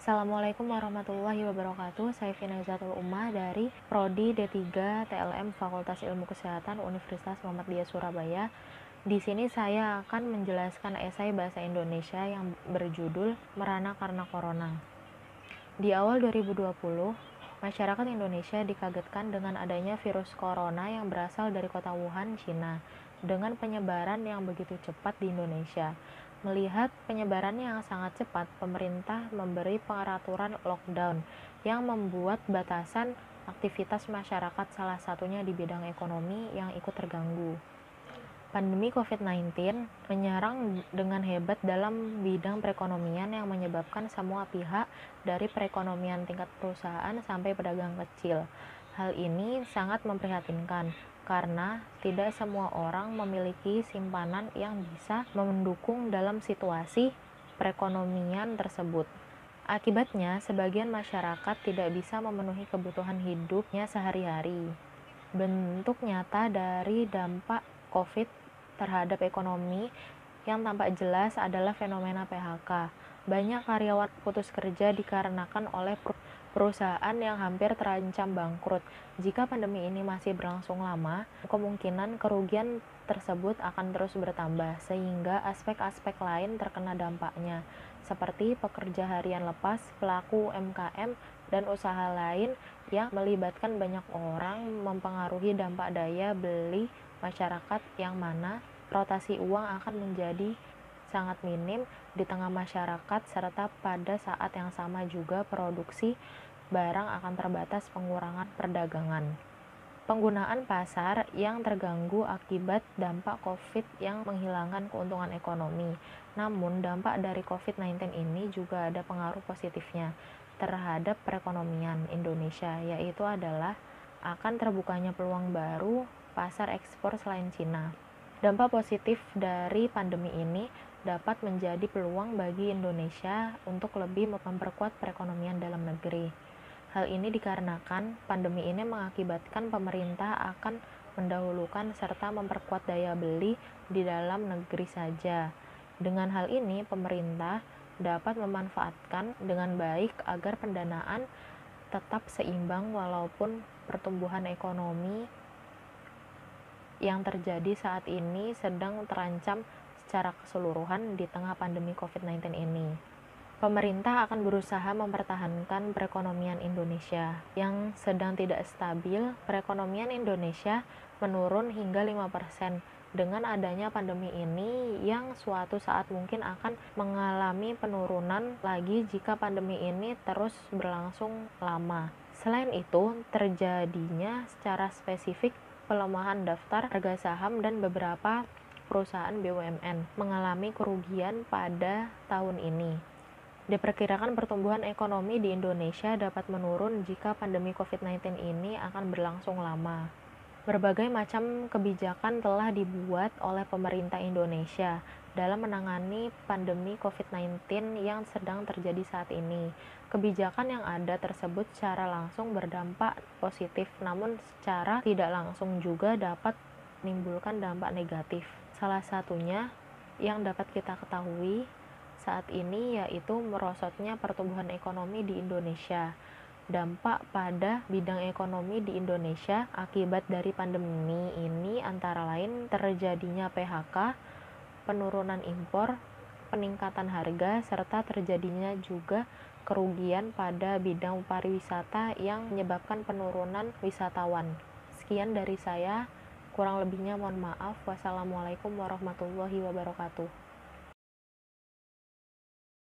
Assalamualaikum warahmatullahi wabarakatuh. Saya Finazatul Ummah dari Prodi D3 TLM Fakultas Ilmu Kesehatan Universitas Muhammadiyah Surabaya. Di sini saya akan menjelaskan esai bahasa Indonesia yang berjudul Merana Karena Corona. Di awal 2020, masyarakat Indonesia dikagetkan dengan adanya virus corona yang berasal dari kota Wuhan, Cina, dengan penyebaran yang begitu cepat di Indonesia. Melihat penyebarannya yang sangat cepat, pemerintah memberi peraturan lockdown yang membuat batasan aktivitas masyarakat, salah satunya di bidang ekonomi, yang ikut terganggu. Pandemi COVID-19 menyerang dengan hebat dalam bidang perekonomian yang menyebabkan semua pihak, dari perekonomian tingkat perusahaan sampai pedagang kecil. Hal ini sangat memprihatinkan karena tidak semua orang memiliki simpanan yang bisa mendukung dalam situasi perekonomian tersebut. Akibatnya, sebagian masyarakat tidak bisa memenuhi kebutuhan hidupnya sehari-hari. Bentuk nyata dari dampak COVID terhadap ekonomi yang tampak jelas adalah fenomena PHK. Banyak karyawan putus kerja dikarenakan oleh perusahaan yang hampir terancam bangkrut. Jika pandemi ini masih berlangsung lama, kemungkinan kerugian tersebut akan terus bertambah, sehingga aspek-aspek lain terkena dampaknya, seperti pekerja harian lepas, pelaku UMKM, dan usaha lain yang melibatkan banyak orang, mempengaruhi dampak daya beli masyarakat, yang mana rotasi uang akan menjadi sangat minim di tengah masyarakat, serta pada saat yang sama juga produksi barang akan terbatas, pengurangan perdagangan. Penggunaan pasar yang terganggu akibat dampak COVID yang menghilangkan keuntungan ekonomi. Namun, dampak dari COVID-19 ini juga ada pengaruh positifnya terhadap perekonomian Indonesia, yaitu adalah akan terbukanya peluang baru pasar ekspor selain Cina. Dampak positif dari pandemi ini dapat menjadi peluang bagi Indonesia untuk lebih memperkuat perekonomian dalam negeri. Hal ini dikarenakan pandemi ini mengakibatkan pemerintah akan mendahulukan serta memperkuat daya beli di dalam negeri saja. Dengan hal ini, pemerintah dapat memanfaatkan dengan baik agar pendanaan tetap seimbang walaupun pertumbuhan ekonomi yang terjadi saat ini sedang terancam secara keseluruhan di tengah pandemi COVID-19 ini. Pemerintah akan berusaha mempertahankan perekonomian Indonesia yang sedang tidak stabil. Perekonomian Indonesia menurun hingga 5% dengan adanya pandemi ini, yang suatu saat mungkin akan mengalami penurunan lagi jika pandemi ini terus berlangsung lama. Selain itu, terjadinya secara spesifik pelemahan daftar harga saham dan beberapa perusahaan BUMN mengalami kerugian pada tahun ini. Diperkirakan pertumbuhan ekonomi di Indonesia dapat menurun jika pandemi COVID-19 ini akan berlangsung lama. Berbagai macam kebijakan telah dibuat oleh pemerintah Indonesia dalam menangani pandemi COVID-19 yang sedang terjadi saat ini. Kebijakan yang ada tersebut secara langsung berdampak positif, namun secara tidak langsung juga dapat menimbulkan dampak negatif. Salah satunya yang dapat kita ketahui saat ini yaitu merosotnya pertumbuhan ekonomi di Indonesia. Dampak pada bidang ekonomi di Indonesia akibat dari pandemi ini antara lain terjadinya PHK, penurunan impor, peningkatan harga, serta terjadinya juga kerugian pada bidang pariwisata yang menyebabkan penurunan wisatawan. Sekian dari saya, kurang lebihnya mohon maaf. Wassalamualaikum warahmatullahi wabarakatuh.